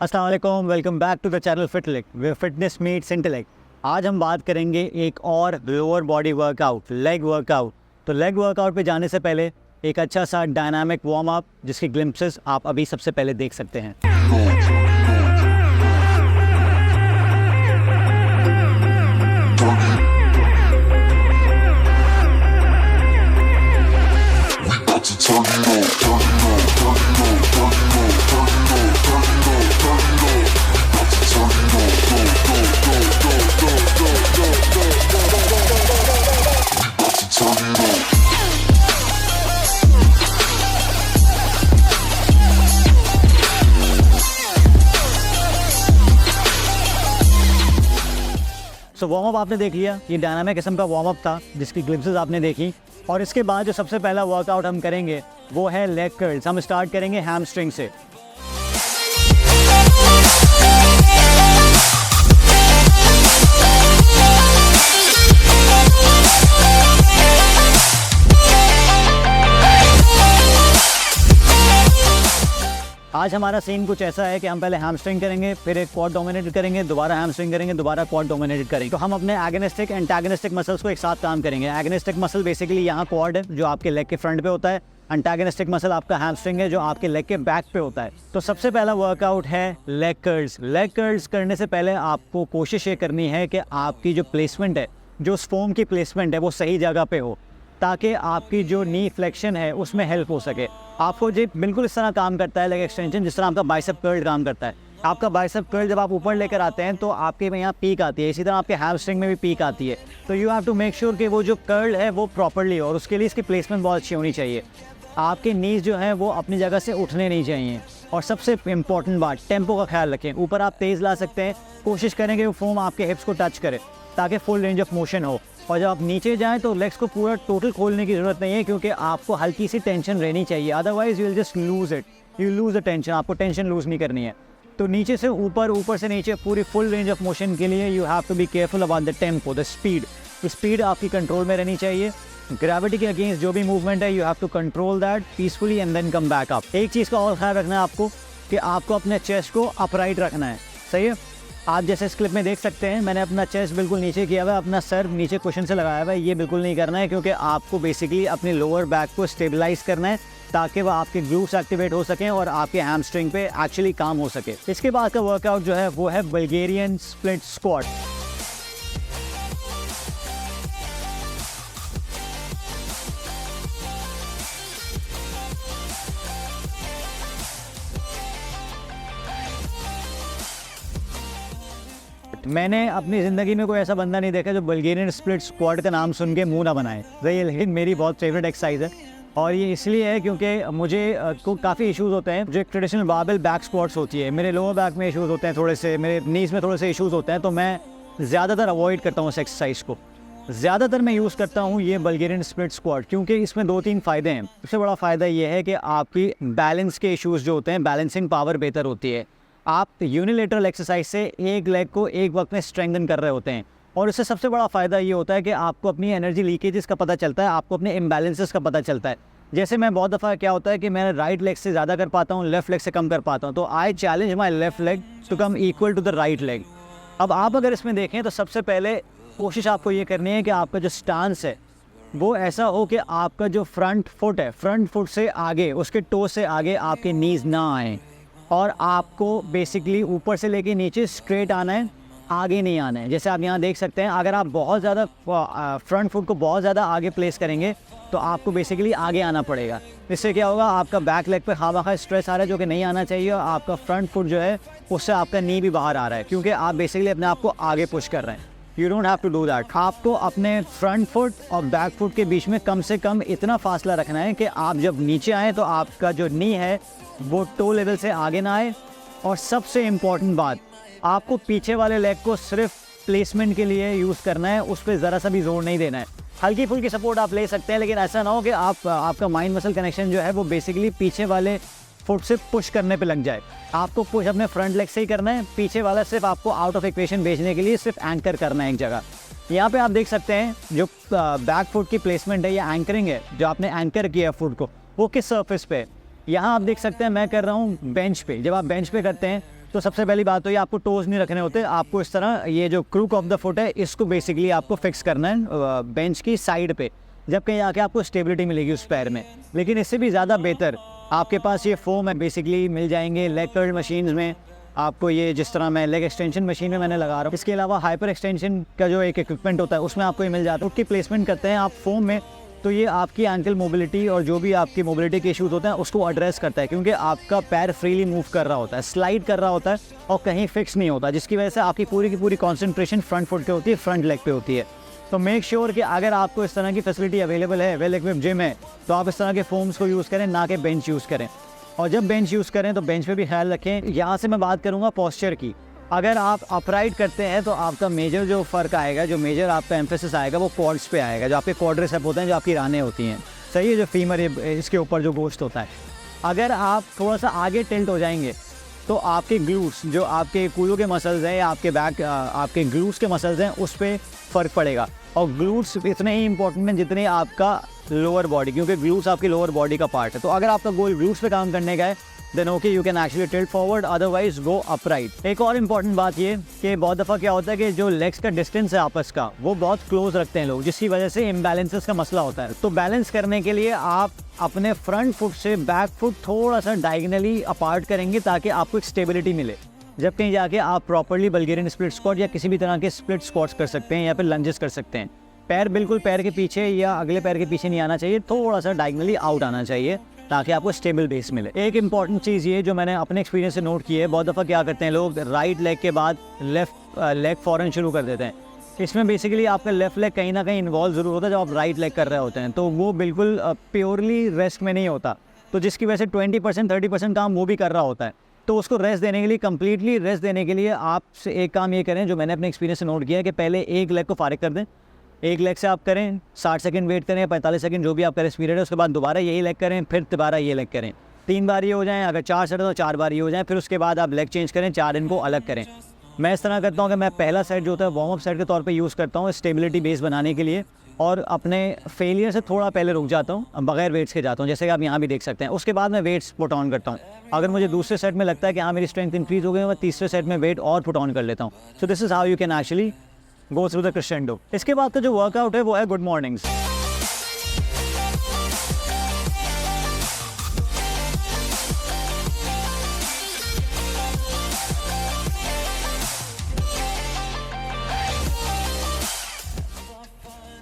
अस्सलाम वालेकुम, welcome back to the channel Fitlic where fitness meets intellect. आज हम बात करेंगे एक और lower body workout, leg workout. तो लेग वर्कआउट पे जाने से पहले एक अच्छा सा डायनामिक वार्म अप जिसकी ग्लिम्पसेस आप अभी सबसे पहले देख सकते हैं। सो वार्म अप आपने देख लिया, ये डायनामिक किस्म का वार्म अप था जिसकी ग्लिम्पसेस आपने देखी। और इसके बाद जो सबसे पहला वर्कआउट हम करेंगे वो है लेग कर्ल्स। हम स्टार्ट करेंगे हैमस्ट्रिंग से। आज हमारा सीन कुछ ऐसा है कि हम पहले हैमस्ट्रिंग करेंगे, फिर एक क्वाड डोमिनेट करेंगे, दोबारा हैमस्ट्रिंग करेंगे, दोबारा क्वाड डोमिनेट करेंगे। तो हम अपने एगोनिस्टिक एंटागोनिस्टिक मसल्स को एक साथ काम करेंगे। एगोनिस्टिक मसल बेसिकली यहाँ क्वाड है जो आपके लेग के फ्रंट पे होता है। एंटागोनिस्टिक मसल आपका हैमस्ट्रिंग है जो आपके लेग के बैक पे होता है। तो सबसे पहला वर्कआउट है लेग कर्ल्स। लेग कर्ल्स करने से पहले आपको कोशिश ये करनी है कि आपकी जो प्लेसमेंट है, जो फोम की प्लेसमेंट है, वो सही जगह पे हो ताकि आपकी जो नी फ्लेक्शन है उसमें हेल्प हो सके। आपको जी बिल्कुल इस तरह काम करता है लेग एक्सटेंशन जिस तरह आपका बाइसेप कर्ल काम करता है। आपका बाइसेप कर्ल जब आप ऊपर लेकर आते हैं तो आपके में यहाँ पीक आती है, इसी तरह आपके हैमस्ट्रिंग में भी पीक आती है। तो you have to make sure कि वो जो कर्ल है वो प्रॉपरली हो, और उसके लिए इसकी प्लेसमेंट बहुत अच्छी होनी चाहिए। आपके नीज जो हैं वो अपनी जगह से उठने नहीं चाहिए। और सबसे इम्पॉर्टेंट बात, टेम्पो का ख्याल रखें। ऊपर आप तेज़ ला सकते हैं, कोशिश करें कि वो फोम आपके हिप्स को टच करे ताकि फुल रेंज ऑफ मोशन हो। और जब आप नीचे जाएं तो लेग्स को पूरा टोटल खोलने की ज़रूरत नहीं है, क्योंकि आपको हल्की सी टेंशन रहनी चाहिए, otherwise you will just loose it, you lose the tension. आपको टेंशन लूज़ नहीं करनी है। तो नीचे से ऊपर, ऊपर से नीचे पूरी फुल रेंज ऑफ मोशन के लिए you have to be careful about the tempo, the speed. Speed आपकी कंट्रोल में रहनी चाहिए। ग्रेविटी के अगेंस्ट जो भी मूवमेंट है you have to control that peacefully and then come back up. एक चीज़ का और ख्याल रखना है आपको कि आपको अपने चेस्ट को अपराइट रखना है, सही है। आप जैसे इस क्लिप में देख सकते हैं मैंने अपना चेस्ट बिल्कुल नीचे किया हुआ है, अपना सर नीचे कुशन से लगाया हुआ है। ये बिल्कुल नहीं करना है, क्योंकि आपको बेसिकली अपने लोअर बैक को स्टेबलाइज करना है ताकि वह आपके ग्लूट्स एक्टिवेट हो सकें और आपके हैमस्ट्रिंग पे एक्चुअली काम हो सके। इसके बाद का वर्कआउट जो है वो है बल्गेरियन स्प्लिट स्क्वाट। मैंने अपनी ज़िंदगी में कोई ऐसा बंदा नहीं देखा जो बल्गेरियन स्प्लिट स्क्वाड का नाम सुन के मुंह ना बनाए। सही, लेकिन मेरी बहुत फेवरेट एक्सरसाइज है। और ये इसलिए है क्योंकि मुझे को काफ़ी इश्यूज़ होते हैं। जो एक ट्रेडिशनल बारबेल बैक स्क्वाट्स होती है, मेरे लोअर बैक में इश्यूज़ होते हैं, थोड़े से मेरे नीज़ में थोड़े से इश्यूज़ होते हैं। तो मैं ज़्यादातर अवॉइड करता हूँ इस एक्सरसाइज को। ज़्यादातर मैं यूज़ करता हूँ ये बल्गेरियन स्प्लिट स्क्वाट, क्योंकि इसमें 2-3 फ़ायदे हैं। सबसे बड़ा फ़ायदा ये है कि आपकी बैलेंस के इश्यूज़ जो होते हैं, बैलेंसिंग पावर बेहतर होती है। आप यूनिलेटरल एक्सरसाइज से एक लेग को एक वक्त में स्ट्रेंथन कर रहे होते हैं, और इससे सबसे बड़ा फ़ायदा ये होता है कि आपको अपनी एनर्जी लीकेजेस का पता चलता है, आपको अपने इम्बैलेंसेस का पता चलता है। जैसे मैं बहुत दफ़ा क्या होता है कि मैं राइट लेग से ज़्यादा कर पाता हूँ, लेफ्ट लेग से कम कर पाता हूँ। तो I challenge my left leg to come equal to the right leg. अब आप अगर इसमें देखें तो सबसे पहले कोशिश आपको ये करनी है कि आपका जो स्टांस है वो ऐसा हो कि आपका जो फ्रंट फुट है, फ्रंट फुट से आगे, उसके टो से आगे आपके नीज़ ना आएँ, और आपको बेसिकली ऊपर से लेके नीचे स्ट्रेट आना है, आगे नहीं आना है। जैसे आप यहाँ देख सकते हैं, अगर आप बहुत ज़्यादा फ्रंट फुट को बहुत ज़्यादा आगे प्लेस करेंगे तो आपको बेसिकली आगे आना पड़ेगा। इससे क्या होगा, आपका बैक लेग पे खामखा स्ट्रेस आ रहा है जो कि नहीं आना चाहिए, और आपका फ्रंट फुट जो है उससे आपका नी भी बाहर आ रहा है, क्योंकि आप बेसिकली अपने आप को आगे पुश कर रहे हैं। You don't have to do that. आपको अपने फ्रंट फुट और बैक फुट के बीच में कम से कम इतना फासला रखना है कि आप जब नीचे आएँ तो आपका जो नी है वो टो लेवल से आगे ना आए। और सबसे इम्पॉर्टेंट बात, आपको पीछे वाले लेग को सिर्फ प्लेसमेंट के लिए यूज़ करना है, उस पर ज़रा सा भी जोर नहीं देना है। हल्की फुल्की सपोर्ट आप ले सकते हैं, लेकिन ऐसा ना हो कि आपका माइंड मसल कनेक्शन जो है वो बेसिकली पीछे वाले फुट से पुश करने पे लग जाए। आपको पुश अपने फ्रंट लेग से ही करना है, पीछे वाला सिर्फ आपको आउट ऑफ इक्वेशन भेजने के लिए सिर्फ एंकर करना है एक जगह। यहाँ पे आप देख सकते हैं जो बैक फुट की प्लेसमेंट है या एंकरिंग है, जो आपने एंकर किया फुट को, वो किस सरफेस पे है। यहाँ आप देख सकते हैं मैं कर रहा हूँ बेंच पे। जब आप बेंच पे करते हैं तो सबसे पहली बात तो ये आपको टोज नहीं रखने होते, आपको इस तरह ये जो क्रूक ऑफ द फुट है इसको बेसिकली आपको फिक्स करना है बेंच की साइड पे, जब कहीं आके आपको स्टेबिलिटी मिलेगी उस पैर में। लेकिन इससे भी ज़्यादा बेहतर आपके पास ये फोम है बेसिकली मिल जाएंगे लेग कर्ल मशीन्स में आपको, ये जिस तरह मैं लेग एक्सटेंशन मशीन में मैंने लगा रहा हूँ। इसके अलावा हाइपर एक्सटेंशन का जो एक इक्विपमेंट होता है उसमें आपको ये मिल जाता है। उसकी प्लेसमेंट करते हैं आप फोम में, तो ये आपकी एंकल मोबिलिटी और जो भी आपकी मोबिलिटी के इशूज़ होते हैं उसको एड्रेस करता है, क्योंकि आपका पैर फ्रीली मूव कर रहा होता है, स्लाइड कर रहा होता है और कहीं फिक्स नहीं होता, जिसकी वजह से आपकी पूरी की पूरी कॉन्सेंट्रेशन फ्रंट फुट पे होती है, फ्रंट लेग पे होती है। तो मेक श्योर कि अगर आपको इस तरह की फैसिलिटी अवेलेबल है, वेल इक्विप्ड जिम है, तो आप इस तरह के फोम्स को यूज़ करें, ना कि बेंच यूज़ करें। और जब बेंच यूज़ करें तो बेंच पे भी ख्याल रखें। यहाँ से मैं बात करूँगा पोस्चर की। अगर आप अपराइट करते हैं तो आपका मेजर जो फ़र्क आएगा, जो मेजर आपका एम्फेसिस आएगा वो क्वाड्स पे आएगा, जो आपके क्वाड्रिसेप्स होते हैं, जो आपकी रानें होती हैं, सही है, जो फीमर इसके ऊपर जो गोश्त होता है। अगर आप थोड़ा सा आगे टिल्ट हो जाएंगे तो आपके ग्लूट्स, जो आपके कूलों के मसल्स हैं या आपके बैक आपके ग्लूट्स के मसल्स हैं, उस पर फ़र्क पड़ेगा। और ग्लूट्स इतने ही इंपॉर्टेंट हैं जितने आपका लोअर बॉडी, क्योंकि ग्लूट्स आपकी लोअर बॉडी का पार्ट है। तो अगर आपका गोल ग्लूट्स पे काम करने का है then okay you can actually tilt forward, otherwise go upright. एक और इम्पॉर्टेंट बात ये कि बहुत दफ़ा क्या होता है कि जो लेग्स का डिस्टेंस है आपस का वो बहुत क्लोज रखते हैं लोग, जिसकी वजह से इम्बैलेंसेस का मसला होता है। तो बैलेंस करने के लिए आप अपने फ्रंट फुट से बैक फुट थोड़ा सा डायगनली अपार्ट करेंगे ताकि आपको एक स्टेबिलिटी मिले, जब कहीं जाके आप प्रॉपर्ली बल्गेरियन स्प्लिट स्क्वाट या किसी भी तरह के स्प्लिट स्क्वाट्स कर सकते हैं या फिर लंजेस कर सकते हैं। पैर बिल्कुल पैर के पीछे या अगले पैर के पीछे नहीं आना चाहिए, थोड़ा सा डायगनली आउट आना चाहिए ताकि आपको स्टेबल बेस मिले। एक इंपॉर्टेंट चीज़ ये जो मैंने अपने एक्सपीरियंस से नोट की है, बहुत दफ़ा क्या करते हैं लोग, राइट लेग के बाद लेफ़्ट लेग फ़ौरन शुरू कर देते हैं। इसमें बेसिकली आपका लेफ़्ट लेग कहीं ना कहीं इन्वॉल्व ज़रूर होता है जब आप राइट लेग कर रहे होते हैं, तो वो बिल्कुल प्योरली रेस्ट में नहीं होता, तो जिसकी वजह से 20% 30% काम वो भी कर रहा होता है। तो उसको रेस्ट देने के लिए, कंप्लीटली रेस्ट देने के लिए आप एक काम ये करें जो मैंने अपने एक्सपीरियंस से नोट किया है कि पहले एक लेग को फारिग कर दें, एक लेग से आप करें 60 सेकंड वेट करें, 45 सेकंड जो भी आपका रेस्ट पीरियड है, उसके बाद दोबारा यही लेग करें, फिर दोबारा ये लेग करें, 3 बार ये हो जाएं। अगर 4 सेट है तो 4 बार ये हो जाएं, फिर उसके बाद आप लेग चेंज करें, 4 इनको अलग करें। मैं इस तरह करता हूँ कि मैं पहला सेट जो होता है वार्म अप सेट के तौर पे यूज़ करता हूँ स्टेबिलिटी बेस बनाने के लिए, और अपने फेलियर से थोड़ा पहले रुक जाता हूँ, बगैर वेट्स के जाता हूँ, जैसे कि आप यहाँ भी देख सकते हैं। उसके बाद मैं वेट्स पुट ऑन करता हूँ। अगर मुझे दूसरे सेट में लगता है कि हाँ मेरी स्ट्रेंथ इंक्रीज़ हो गई, मैं तीसरे सेट में वेट और पुट ऑन कर लेता हूँ। So this is how you can actually go through the crescendo. इसके बाद का जो वर्कआउट है वो है गुड मॉर्निंग्स।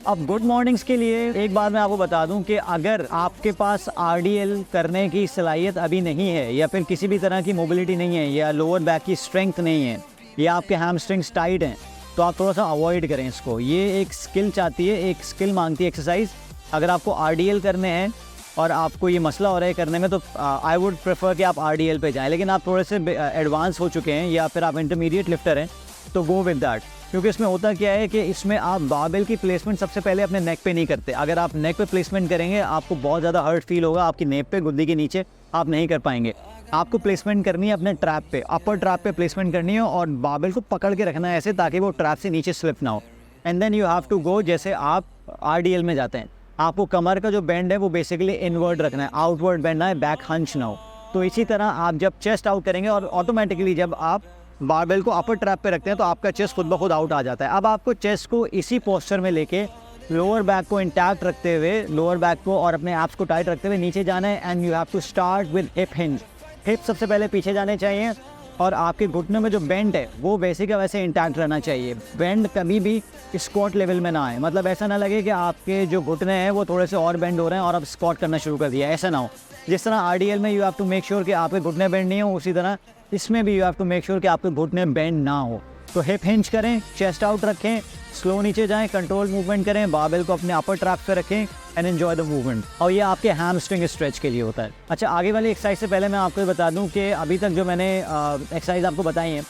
अब गुड मॉर्निंग्स के लिए एक बात मैं आपको बता दूं कि अगर आपके पास आरडीएल करने की सलाहियत अभी नहीं है, या फिर किसी भी तरह की मोबिलिटी नहीं है, या लोअर बैक की स्ट्रेंथ नहीं है, या आपके हैमस्ट्रिंग्स टाइट हैं, तो आप थोड़ा सा अवॉइड करें इसको। ये एक स्किल चाहती है, एक स्किल मांगती है एक्सरसाइज। अगर आपको आरडीएल करने हैं और आपको ये मसला हो रहा है करने में, तो आई वुड प्रेफर कि आप आरडीएल पे जाएं। लेकिन आप थोड़े से एडवांस हो चुके हैं या फिर आप इंटरमीडिएट लिफ्टर हैं तो गो विद दैट, क्योंकि इसमें होता क्या है कि इसमें आप बारबेल की प्लेसमेंट सबसे पहले अपने नेक पे नहीं करते। अगर आप नेक पे प्लेसमेंट करेंगे आपको बहुत ज़्यादा हर्ट फील होगा, आपकी नेक पे, गुद्दी के नीचे आप नहीं कर पाएंगे। आपको प्लेसमेंट करनी है अपने ट्रैप पे, अपर ट्रैप पे प्लेसमेंट करनी है, और बारबेल को पकड़ के रखना है ऐसे ताकि वो ट्रैप से नीचे स्लिप ना हो। And then you have to go, जैसे आप आरडीएल में जाते हैं, आपको कमर का जो बेंड है वो बेसिकली इनवर्ड रखना है, आउटवर्ड बेंड ना है, बैक हंच ना हो। तो इसी तरह आप जब चेस्ट आउट करेंगे, और ऑटोमेटिकली जब आप बारबेल को अपर ट्रैप पे रखते हैं तो आपका चेस्ट खुद ब खुद आउट आ जाता है। अब आपको चेस्ट को इसी पोस्चर में लेके लोअर बैक को इंटैक्ट रखते हुए, लोअर बैक को और अपने एब्स को टाइट रखते हुए नीचे जाना है। And you have to start with hip hinge. Hip सबसे पहले पीछे जाने चाहिए, और आपके घुटने में जो बेंड है वो वैसे का वैसे इंटैक्ट रहना चाहिए। बेंड कभी भी स्क्वाट लेवल में ना आए, मतलब ऐसा ना लगे कि आपके जो घुटने हैं वो थोड़े से और बेंड हो रहे हैं और अब स्क्वाट करना शुरू कर दिया, ऐसा ना हो। जिस तरह आरडीएल में you have to make sure कि आपके घुटने बेंड नहीं हो, उसी तरह इसमें भी you have to make sure कि आपके घुटने बेंड ना हो। तो हिप हिंज करें, चेस्ट आउट रखें, स्लो नीचे जाएं, कंट्रोल मूवमेंट करें, बारबेल को अपने अपर ट्रैप पे रखें एंड एंजॉय द मूवमेंट। और ये आपके हैमस्ट्रिंग स्ट्रेच के लिए होता है। अच्छा, आगे वाली एक्सरसाइज से पहले मैं आपको बता दूं कि अभी तक जो मैंने एक्सरसाइज आपको बताई हैं,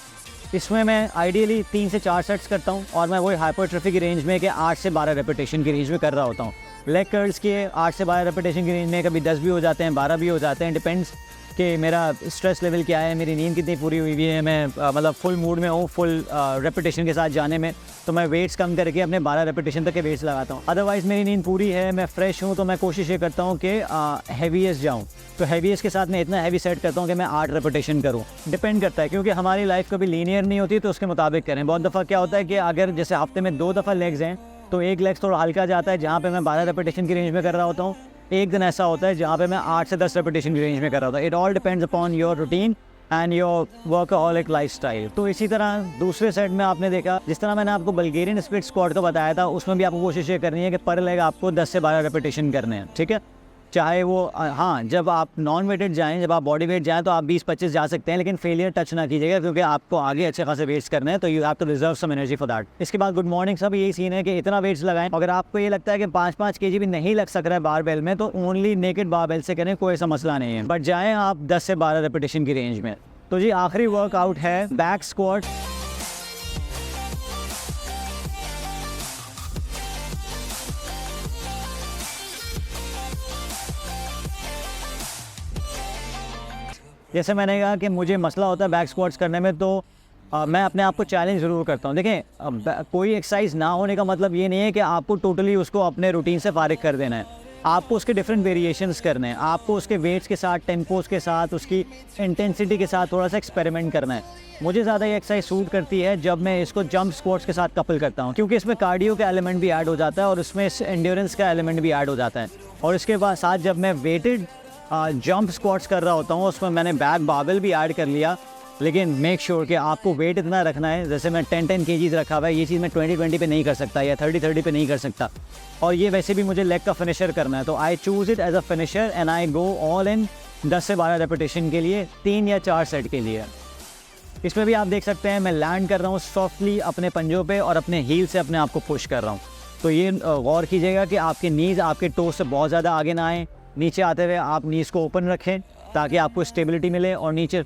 इसमें मैं आइडियली 3 से 4 सेट्स करता हूँ, और मैं वही हाइपरट्रोफी की रेंज में कि 8 से 12 रेपिटेशन की रेंज में कर रहा होता हूँ। लेग कर्ल्स के 8 से 12 रेपिटेशन की रेंज में कभी 10 भी हो जाते हैं, 12 भी हो जाते हैं, डिपेंड्स कि मेरा स्ट्रेस लेवल क्या है, मेरी नींद कितनी पूरी हुई है, मैं मतलब फुल मूड में हूँ, फुल रेपिटेशन के साथ जाने में, तो मैं वेट्स कम करके अपने 12 रेपिटेशन तक के वेट्स लगाता हूँ। अदरवाइज़ मेरी नींद पूरी है, मैं फ्रेश हूँ, तो मैं कोशिश ये करता हूँ कि हैवीएस्ट जाऊँ। तो हैवीएस्ट के साथ मैं इतना हैवी सेट करता हूँ कि मैं 8 रेपिटेशन करूँ। डिपेंड करता है, क्योंकि हमारी लाइफ कभी लीनियर नहीं होती, तो उसके मुताबिक करें। बहुत दफ़ा क्या होता है कि अगर जैसे हफ्ते में 2 दफ़ा लेग्स हैं, तो एक लेग्स थोड़ा हल्का जाता है, जहाँ पे मैं 12 रेपिटेशन की रेंज में कर रहा होता हूँ। एक दिन ऐसा होता है जहाँ पे मैं 8 से 10 रेपिटेशन की रेंज में कर रहा होता हूँ। It all depends upon your routine and your workaholic lifestyle. तो इसी तरह दूसरे सेट में आपने देखा, जिस तरह मैंने आपको बल्गेरियन स्प्लिट स्क्वाट का बताया था, उसमें भी आपको कोशिश ये करनी है कि पर लेग आपको 10 से 12 रेपिटेशन करने हैं, ठीक है। चाहे वो हाँ, जब आप नॉन वेटेड जाएँ, जब आप बॉडी वेट जाएँ तो आप 20-25 जा सकते हैं, लेकिन फेलियर टच ना कीजिएगा, क्योंकि आपको आगे अच्छे खासे वेट्स करने हैं, तो you have to reserve some energy for that. इसके बाद गुड मॉर्निंग सब, यही सीन है कि इतना वेट्स लगाएं। अगर आपको ये लगता है कि 5-5 kg भी नहीं लग सक रहा है बारबेल में, तो ओनली नेकेड बारबेल से करें, कोई ऐसा मसला नहीं है, बट जाएँ आप 10 से 12 रेपिटेशन की रेंज में। तो जी आखिरी वर्कआउट है बैक स्क्वाट। जैसे मैंने कहा कि मुझे मसला होता है बैक स्क्वाट्स करने में, तो मैं अपने आप को चैलेंज ज़रूर करता हूँ। देखें, कोई एक्सरसाइज ना होने का मतलब ये नहीं है कि आपको टोटली उसको अपने रूटीन से फारिग कर देना है। आपको उसके डिफरेंट वेरिएशंस करने हैं, आपको उसके वेट्स के साथ, टेम्पोस के साथ, उसकी इंटेंसिटी के साथ थोड़ा सा एक्सपेरिमेंट करना है। मुझे ज़्यादा ये एक्सरसाइज सूट करती है जब मैं इसको जंप स्क्वाट्स के साथ कपल करता हूँ, क्योंकि इसमें कार्डियो का एलिमेंट भी ऐड हो जाता है और इसमें एंड्योरेंस का एलिमेंट भी ऐड हो जाता है। और इसके बाद साथ जब मैं वेटेड जंप स्क्वाट्स कर रहा होता हूँ, उसमें मैंने बैक बारबेल भी ऐड कर लिया। लेकिन मेक श्योर कि आपको वेट इतना रखना है, जैसे मैं 10-10 kg रखा हुआ है, ये चीज़ मैं 20-20 पे नहीं कर सकता या 30-30 पे नहीं कर सकता। और ये वैसे भी मुझे लेग का फिनिशर करना है, तो I choose it as a finisher and I go all in 10 से 12 रेपिटेशन के लिए, 3 या 4 सेट के लिए। इसमें भी आप देख सकते हैं मैं लैंड कर रहा हूँ सॉफ्टली अपने पंजों पे और अपने हील से अपने आप को पुश कर रहा हूँ। तो ये गौर कीजिएगा कि आपके नीज़ आपके टोस से बहुत ज़्यादा आगे ना आए। नीचे आते हुए आप नीज़ को ओपन रखें ताकि आपको स्टेबिलिटी मिले, और नीचे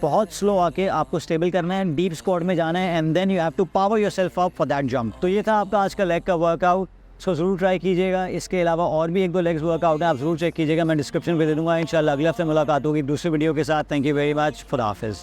बहुत स्लो आके आपको स्टेबल करना है, डीप स्क्वाट में जाना है, and then you have to power yourself up for that jump. तो ये था आपका आज का लेग का वर्कआउट, सो ज़रूर ट्राई कीजिएगा। इसके अलावा और भी 1-2 लेग्स वर्कआउट है, आप ज़रूर चेक कीजिएगा, मैं डिस्क्रिप्शन में दे दूँगा। इंशाल्लाह अगले हफ्ते मुलाकात होगी दूसरे वीडियो के साथ। थैंक यू वेरी मच, खुदा हाफिज़।